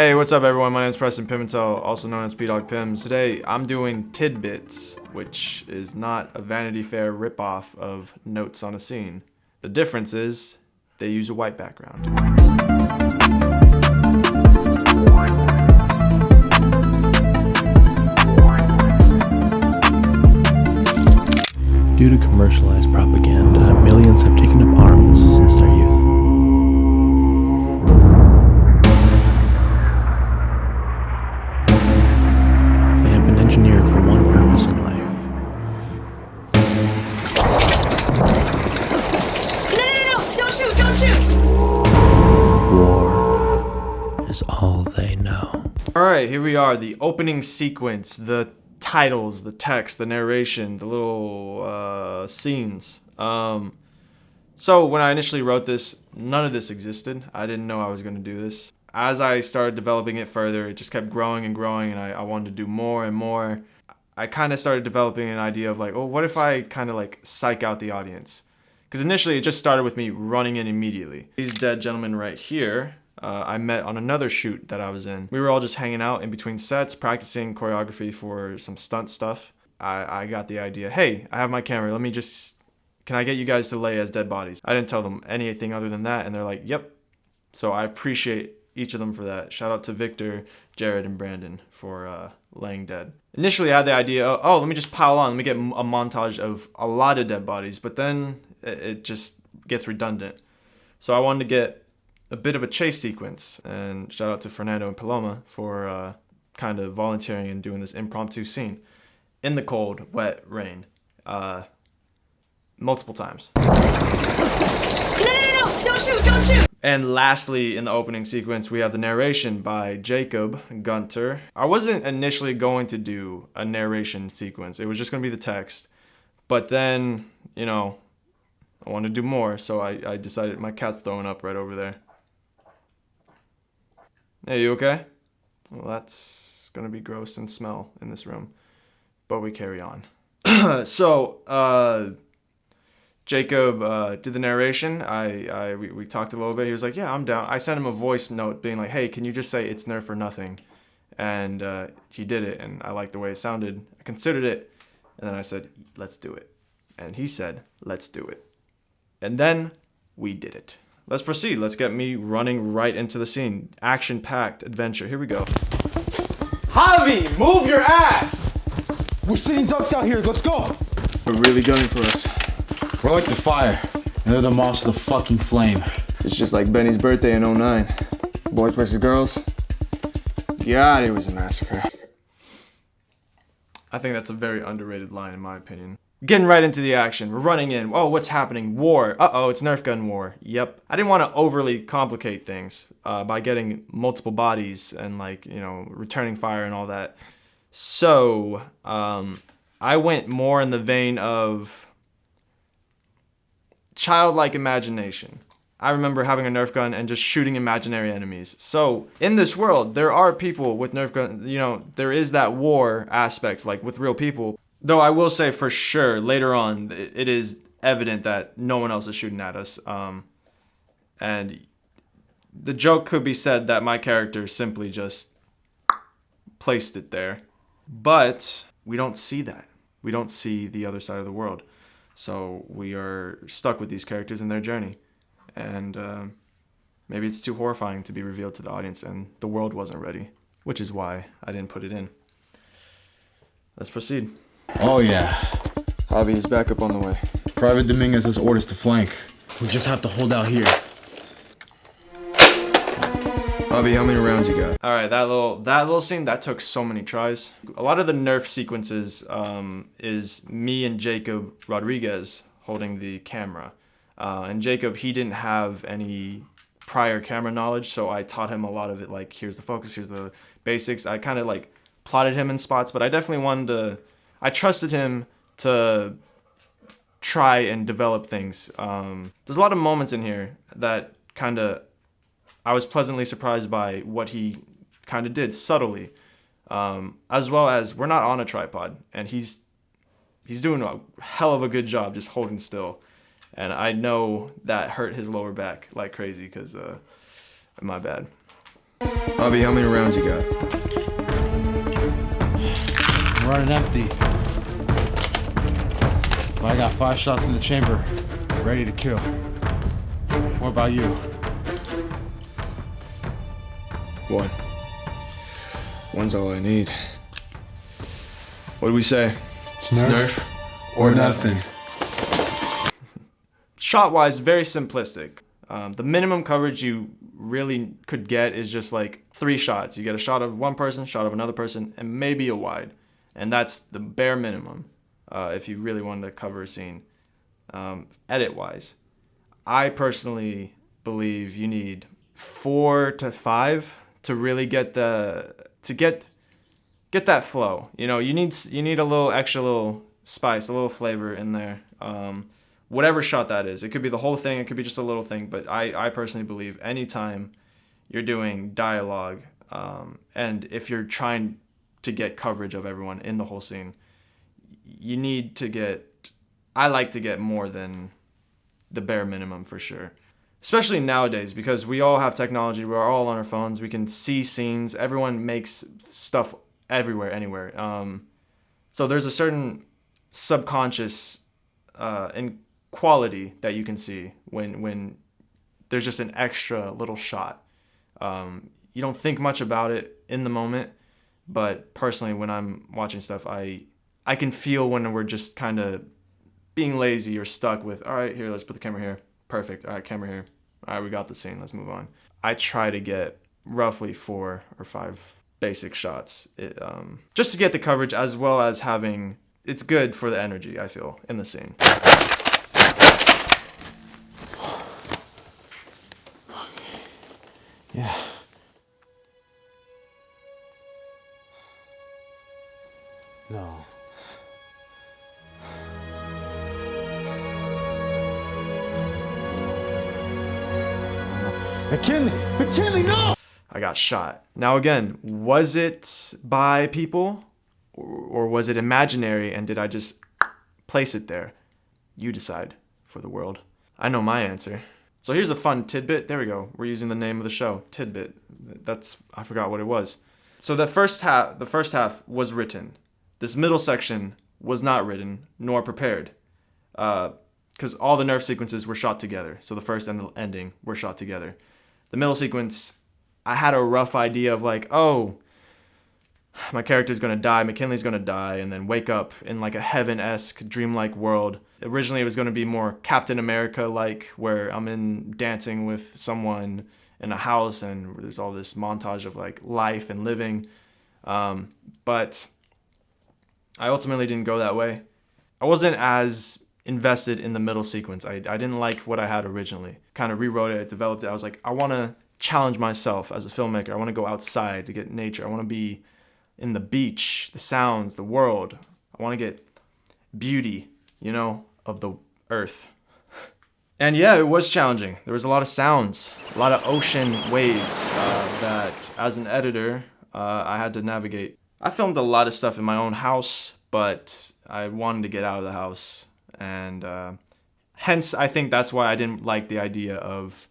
Hey, what's up everyone? My name is Preston Pimentel, also known as P-Dog Pims. Today, I'm doing Tidbits, which is not a Vanity Fair ripoff of Notes on a Scene. The difference is, they use a white background. Due to commercialized propaganda, millions have taken up arms since their youth. They have been engineered for one purpose in life. No! Don't shoot! Don't shoot! War is all they know. Alright, here we are, the opening sequence, the titles, the text, the narration, the little scenes. So when I initially wrote this, none of this existed. I didn't know I was going to do this. As I started developing it further, it just kept growing and growing, and I wanted to do more and more. I kind of started developing an idea of like, oh, what if I kind of like psych out the audience? Because initially it just started with me running in immediately. These dead gentlemen right here, I met on another shoot that I was in. We were all just hanging out in between sets, practicing choreography for some stunt stuff. I got the idea, hey, I have my camera, can I get you guys to lay as dead bodies? I didn't tell them anything other than that, and they're like, yep. So I appreciate each of them for that. Shout out to Victor, Jared, and Brandon for laying dead. Initially I had the idea, oh, let me just pile on, let me get a montage of a lot of dead bodies, but then it just gets redundant. So I wanted to get a bit of a chase sequence, and shout out to Fernando and Paloma for kind of volunteering and doing this impromptu scene in the cold, wet rain, multiple times. No! Don't shoot! Don't shoot! And lastly, in the opening sequence, we have the narration by Jacob Gunter. I wasn't initially going to do a narration sequence. It was just going to be the text. But then, you know, I wanted to do more, so I decided. My cat's throwing up right over there. Hey, you okay? Well, that's going to be gross and smell in this room. But we carry on. So, Jacob did the narration. We talked a little bit. He was like, yeah, I'm down. I sent him a voice note being like, hey, can you just say it's Nerf or nothing? And he did it, and I liked the way it sounded. I considered it, and then I said, let's do it. And he said, let's do it. And then we did it. Let's proceed. Let's get me running right into the scene. Action-packed adventure. Here we go. Javi, move your ass! We're sitting ducks out here. Let's go. They're really gunning for us. We're like the fire, and they're the moss of the fucking flame. It's just like Benny's birthday in '09. Boys versus girls. God, it was a massacre. I think that's a very underrated line in my opinion. Getting right into the action. We're running in. Oh, what's happening? War. Uh-oh, it's Nerf gun war. Yep. I didn't want to overly complicate things by getting multiple bodies and like, you know, returning fire and all that. So, I went more in the vein of childlike imagination. I remember having a Nerf gun and just shooting imaginary enemies. So in this world, there are people with Nerf guns, you know, there is that war aspect, like with real people. Though I will say for sure, later on, it is evident that no one else is shooting at us. And the joke could be said that my character simply just placed it there. But we don't see that. We don't see the other side of the world. So we are stuck with these characters in their journey. And maybe it's too horrifying to be revealed to the audience, and the world wasn't ready, which is why I didn't put it in. Let's proceed. Oh yeah. Javi is back up on the way. Private Dominguez has orders to flank. We just have to hold out here. Javi, how many rounds you got? All right, that little scene that took so many tries. A lot of the Nerf sequences is me and Jacob Rodriguez holding the camera, and Jacob, he didn't have any prior camera knowledge, so I taught him a lot of it. Like, here's the focus, here's the basics. I kind of like plotted him in spots, but I definitely wanted to. I trusted him to try and develop things. There's a lot of moments in here that kind of. I was pleasantly surprised by what he kind of did subtly, as well as we're not on a tripod, and he's doing a hell of a good job just holding still, and I know that hurt his lower back like crazy because my bad. Bobby, how many rounds you got? I'm running empty. But I got 5 shots in the chamber, ready to kill. What about you? 1. 1's all I need. What do we say? It's Nerf or nothing. Shot-wise, very simplistic. The minimum coverage you really could get is just like 3 shots. You get a shot of one person, shot of another person, and maybe a wide. And that's the bare minimum if you really wanted to cover a scene. Edit-wise, I personally believe you need 4 to 5 to really get get that flow. You know, you need a little extra little spice, a little flavor in there. Whatever shot that is. It could be the whole thing, it could be just a little thing, but I personally believe anytime you're doing dialogue, and if you're trying to get coverage of everyone in the whole scene, you need to I like to get more than the bare minimum for sure. Especially nowadays, because we all have technology, we're all on our phones, we can see scenes, everyone makes stuff everywhere, anywhere. So there's a certain subconscious quality that you can see when there's just an extra little shot. You don't think much about it in the moment, but personally, when I'm watching stuff, I can feel when we're just kind of being lazy or stuck with, all right, here, let's put the camera here. Perfect. All right, camera here. All right, we got the scene. Let's move on. I try to get roughly 4 or 5 basic shots, just to get the coverage, as well as having, it's good for the energy, I feel, in the scene. Yeah. No. McKinley, no! I got shot. Now again, was it by people or was it imaginary, and did I just place it there? You decide for the world. I know my answer. So here's a fun tidbit. There we go. We're using the name of the show, tidbit. I forgot what it was. So the first half was written. This middle section was not written nor prepared, because all the Nerf sequences were shot together. So the first and the ending were shot together. The middle sequence, I had a rough idea of like, oh, my character's gonna die, McKinley's gonna die, and then wake up in like a heaven-esque, dreamlike world. Originally, it was gonna be more Captain America-like, where I'm dancing with someone in a house, and there's all this montage of like life and living. But I ultimately didn't go that way. I wasn't as invested in the middle sequence. I didn't like what I had originally. Kind of rewrote it, developed it. I was like, I want to challenge myself as a filmmaker. I want to go outside to get nature. I want to be in the beach, the sounds, the world. I want to get beauty, of the earth. And yeah, it was challenging. There was a lot of sounds, a lot of ocean waves that as an editor, I had to navigate. I filmed a lot of stuff in my own house, but I wanted to get out of the house. And hence, I think that's why I didn't like the idea of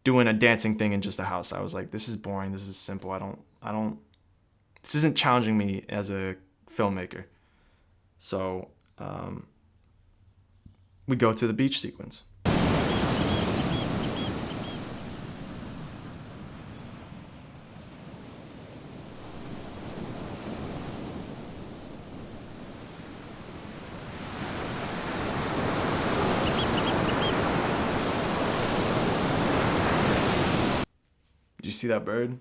doing a dancing thing in just a house. I was like, this is boring. This is simple. This isn't challenging me as a filmmaker. So we go to the beach sequence. Did you see that bird?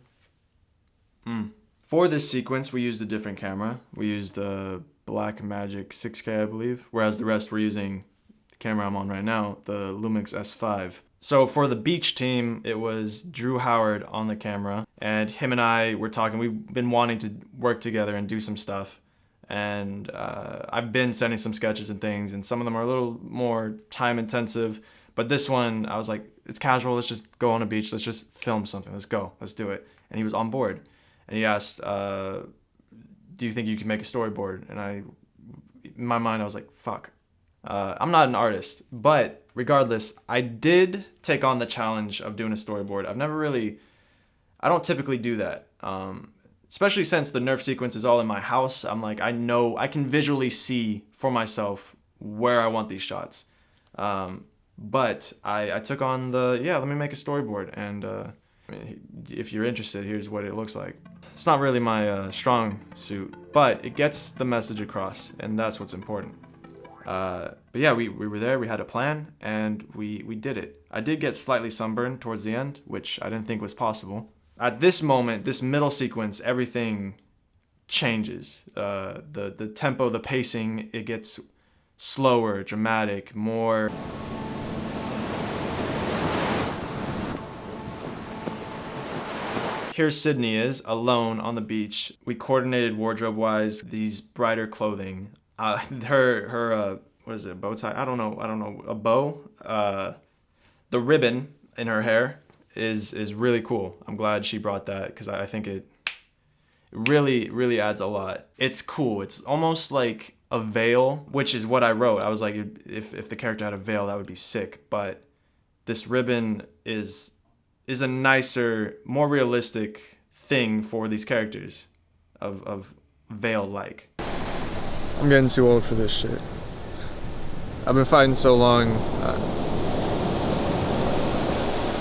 For this sequence, we used a different camera. We used the Blackmagic 6K, I believe, whereas the rest we're using the camera I'm on right now, the Lumix S5. So for the beach team, it was Drew Howard on the camera, and him and I were talking. We've been wanting to work together and do some stuff, and I've been sending some sketches and things, and some of them are a little more time intensive, but this one, I was like, it's casual, let's just go on a beach, let's just film something, let's go, let's do it. And he was on board. And he asked, do you think you can make a storyboard? And in my mind, I was like, fuck. I'm not an artist, but regardless, I did take on the challenge of doing a storyboard. I've never really I don't typically do that. Especially since the Nerf sequence is all in my house. I'm like, I know, I can visually see for myself where I want these shots. But I took on let me make a storyboard. And if you're interested, here's what it looks like. It's not really my strong suit, but it gets the message across, and that's what's important. But yeah, we were there, we had a plan, and we did it. I did get slightly sunburned towards the end, which I didn't think was possible. At this moment, this middle sequence, everything changes. The tempo, the pacing, it gets slower, dramatic, more... Here Sydney is, alone on the beach. We coordinated wardrobe-wise, these brighter clothing. Her what is it, bow tie? I don't know, a bow? The ribbon in her hair is really cool. I'm glad she brought that, because I think it really, really adds a lot. It's cool. It's almost like a veil, which is what I wrote. I was like, if the character had a veil, that would be sick. But this ribbon is a nicer, more realistic thing for these characters of veil-like. I'm getting too old for this shit. I've been fighting so long,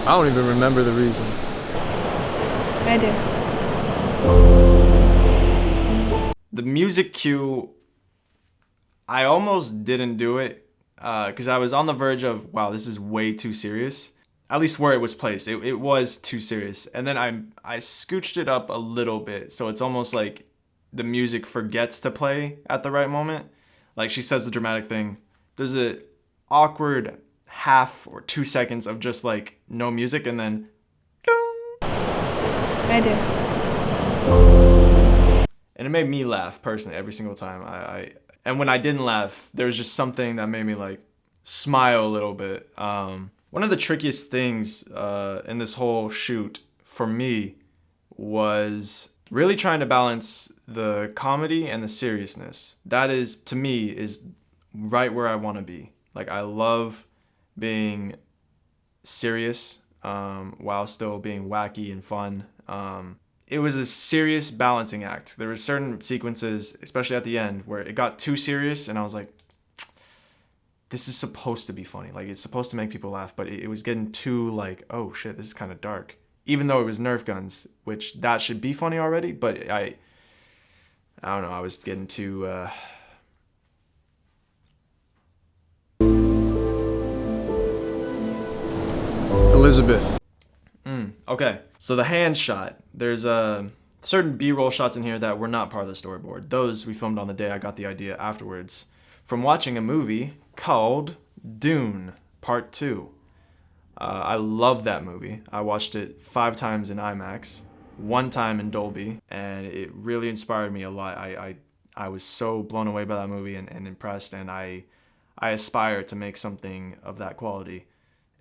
I don't even remember the reason. I do. The music cue, I almost didn't do it because I was on the verge of, wow, this is way too serious. At least where it was placed, it was too serious. And then I scooched it up a little bit, so it's almost like the music forgets to play at the right moment. Like she says the dramatic thing. There's a awkward 1/2 or 2 seconds of just like no music, and then I do. And it made me laugh personally every single time. And when I didn't laugh, there was just something that made me like smile a little bit. One of the trickiest things in this whole shoot for me was really trying to balance the comedy and the seriousness. That is, to me, is right where I want to be. Like, I love being serious while still being wacky and fun. It was a serious balancing act. There were certain sequences, especially at the end, where it got too serious, and I was like, this is supposed to be funny. Like, it's supposed to make people laugh, but it was getting too like, oh shit, this is kind of dark. Even though it was Nerf guns, which that should be funny already, but I don't know, I was getting too... Elizabeth. Okay, so the hand shot. There's certain B-roll shots in here that were not part of the storyboard. Those we filmed on the day I got the idea afterwards from watching a movie called Dune Part 2. I love that movie. I watched it 5 times in IMAX, 1 time in Dolby, and it really inspired me a lot. I was so blown away by that movie and impressed, and I aspire to make something of that quality.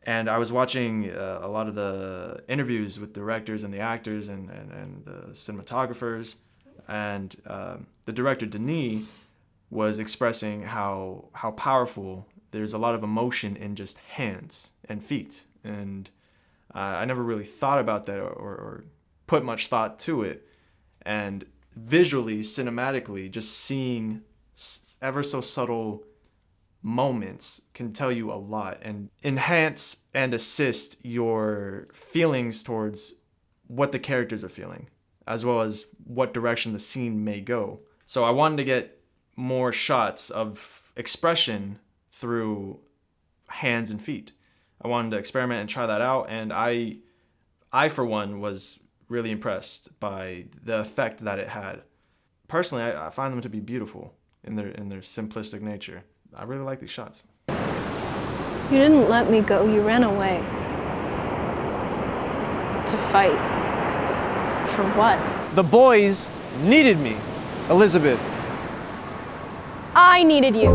And I was watching a lot of the interviews with directors and the actors and the cinematographers, and the director Denis was expressing how powerful there's a lot of emotion in just hands and feet. And I never really thought about that or put much thought to it. And visually, cinematically, just seeing ever so subtle moments can tell you a lot and enhance and assist your feelings towards what the characters are feeling, as well as what direction the scene may go. So I wanted to get more shots of expression through hands and feet. I wanted to experiment and try that out, and I for one was really impressed by the effect that it had. Personally, I find them to be beautiful in their simplistic nature. I really like these shots. You didn't let me go, you ran away. To fight. For what? The boys needed me, Elizabeth. I needed you.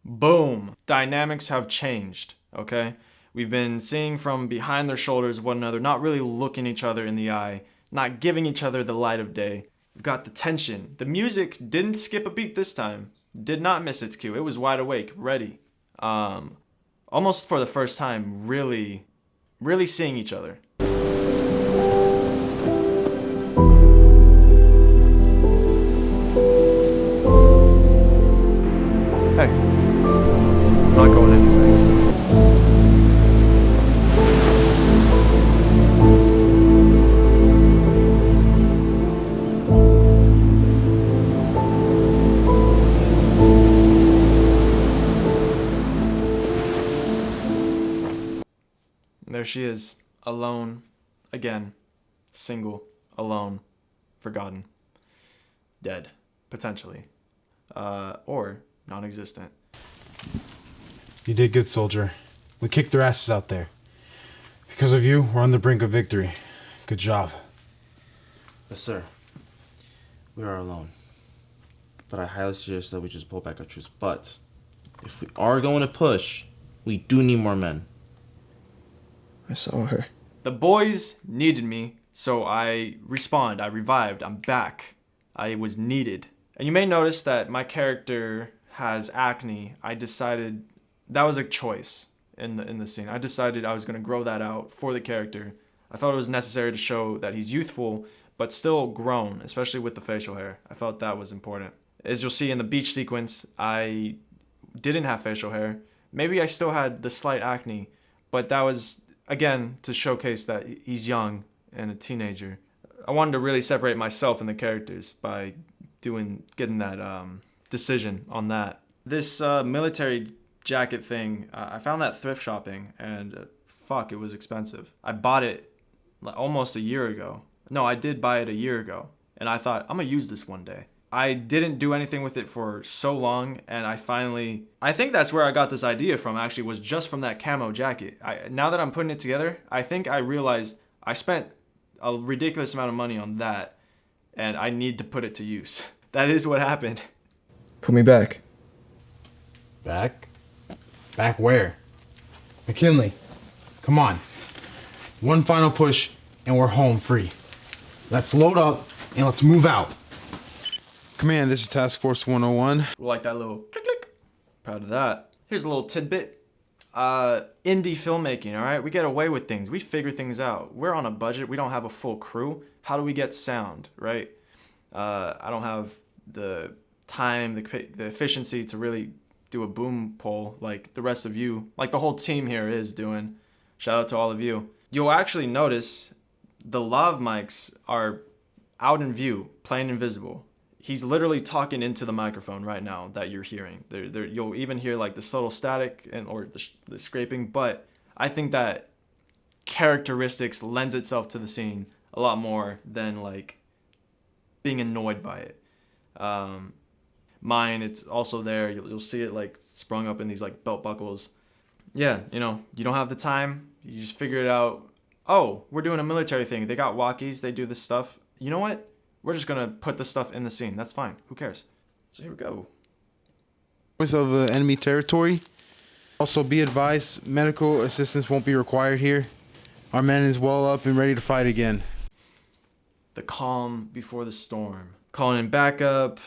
Boom. Dynamics have changed, okay? We've been seeing from behind their shoulders one another, not really looking each other in the eye, not giving each other the light of day. We've got the tension. The music didn't skip a beat this time. did not miss its cue. It was wide awake, ready. Almost for the first time, really seeing each other. Hey, I'm not going anywhere. And there she is, alone, again, single, alone, forgotten, dead, potentially, or non-existent. You did good, soldier. We kicked their asses out there. Because of you, we're on the brink of victory. Good job. Yes, sir. We are alone. But I highly suggest that we just pull back our troops. But if we are going to push, we do need more men. I saw her. The boys needed me, so I respawned, I revived, I'm back. I was needed. And you may notice that my character has acne. I decided that was a choice in the scene. I decided I was going to grow that out for the character. I felt it was necessary to show that he's youthful, but still grown, especially with the facial hair. I felt that was important. As you'll see in the beach sequence, I didn't have facial hair. Maybe I still had the slight acne, but that was, again, to showcase that he's young and a teenager. I wanted to really separate myself and the characters by getting that decision on that. This military jacket thing, I found that thrift shopping, and fuck, it was expensive. I bought it almost a year ago. No, I did buy it a year ago, and I thought, I'm gonna use this one day. I didn't do anything with it for so long, and I think that's where I got this idea from, actually, was just from that camo jacket. Now that I'm putting it together, I think I realized I spent a ridiculous amount of money on that, and I need to put it to use. That is what happened. Put me back. Back? Back where? McKinley, come on. One final push, and we're home free. Let's load up, and let's move out. Command, this is Task Force 101. Like that little click click. Proud of that. Here's a little tidbit. Indie filmmaking, all right? We get away with things. We figure things out. We're on a budget. We don't have a full crew. How do we get sound, right? I don't have the time, the efficiency to really do a boom pole like the rest of you, like the whole team here is doing. Shout out to all of you. You'll actually notice the lav mics are out in view, plain and visible. He's literally talking into the microphone right now that you're hearing. You'll even hear like the subtle static or the scraping, but I think that characteristics lends itself to the scene a lot more than like being annoyed by it. Mine, it's also there. You'll see it like sprung up in these like belt buckles. Yeah, you don't have the time. You just figure it out. Oh, we're doing a military thing. They got walkies. They do this stuff. You know what? We're just going to put the stuff in the scene. That's fine. Who cares? So here we go. North of enemy territory. Also, be advised, medical assistance won't be required here. Our man is well up and ready to fight again. The calm before the storm. Calling in backup.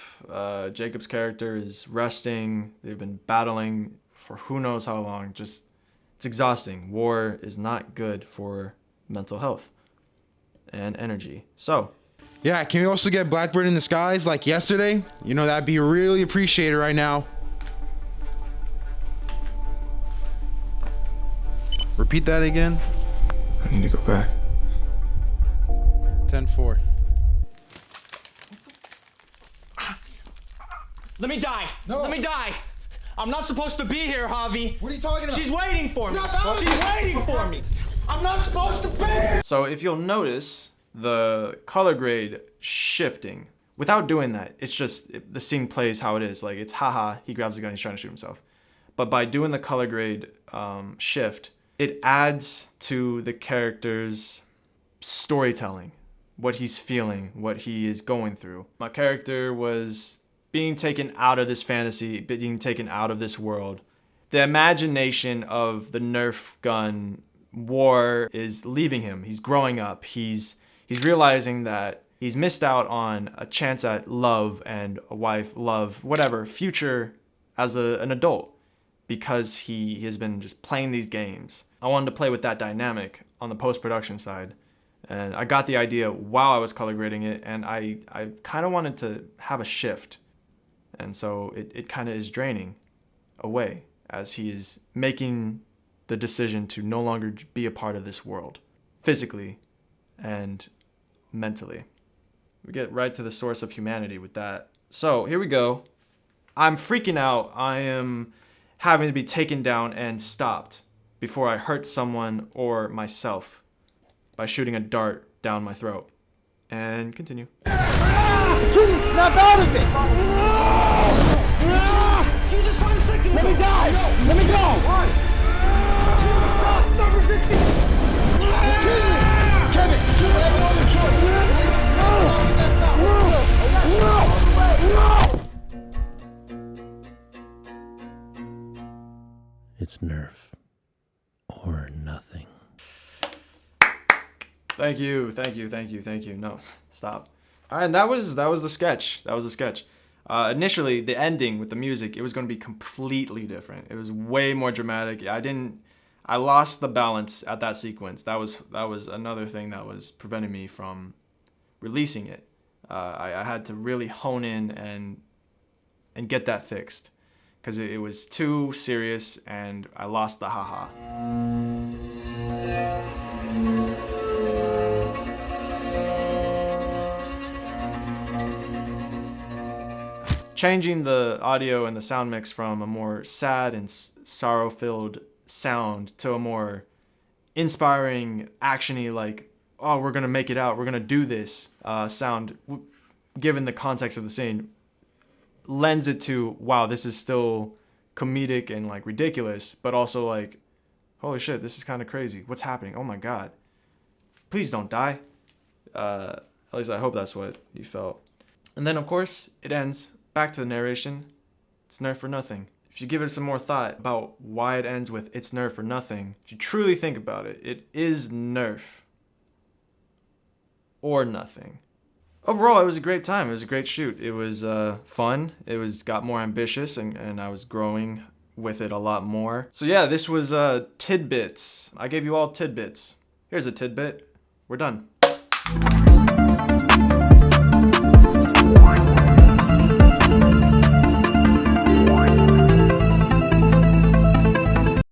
Jacob's character is resting. They've been battling for who knows how long. It's exhausting. War is not good for mental health and energy. So, yeah, can we also get Blackbird in the skies like yesterday? That'd be really appreciated right now. Repeat that again. I need to go back. 10-4. Let me die. No. Let me die. I'm not supposed to be here, Javi. What are you talking about? She's waiting for me. She's waiting for me. I'm not supposed to be here. So if you'll notice the color grade shifting, without doing that, it's just the scene plays how it is. Like it's haha, he grabs the gun, he's trying to shoot himself. But by doing the color grade shift, it adds to the character's storytelling, what he's feeling, what he is going through. My character was being taken out of this fantasy, being taken out of this world. The imagination of the Nerf gun war is leaving him. He's growing up. He's realizing that he's missed out on a chance at love and a wife, love, whatever, future as an adult because he has been just playing these games. I wanted to play with that dynamic on the post-production side. And I got the idea while I was color grading it, and I kind of wanted to have a shift. And so it kind of is draining away as he is making the decision to no longer be a part of this world, physically and mentally. We get right to the source of humanity with that. So here we go. I'm freaking out. I am having to be taken down and stopped before I hurt someone or myself by shooting a dart down my throat. And continue. Snap out of it! Can you just find a second? Let me die! Let me go! Stop! Stop resisting! Kevin, you have no other choice. It's Nerf or nothing. Thank you. No, stop. All right, that was the sketch. Initially, the ending with the music, it was going to be completely different. It was way more dramatic. I lost the balance at that sequence. That was another thing that was preventing me from releasing it. I had to really hone in and get that fixed because it was too serious and I lost the haha. Changing the audio and the sound mix from a more sad and sorrow-filled sound to a more inspiring, action-y, like, oh, we're gonna make it out, we're gonna do this sound, given the context of the scene, lends it to, wow, this is still comedic and like ridiculous, but also like, holy shit, this is kind of crazy. What's happening? Oh my god. Please don't die. At least I hope that's what you felt. And then, of course, it ends. Back to the narration. It's Nerf or nothing. If you give it some more thought about why it ends with it's Nerf or nothing, if you truly think about it, it is Nerf or nothing. Overall, it was a great time. It was a great shoot. It was fun. It got more ambitious, and I was growing with it a lot more. So yeah, this was tidbits. I gave you all tidbits. Here's a tidbit. We're done.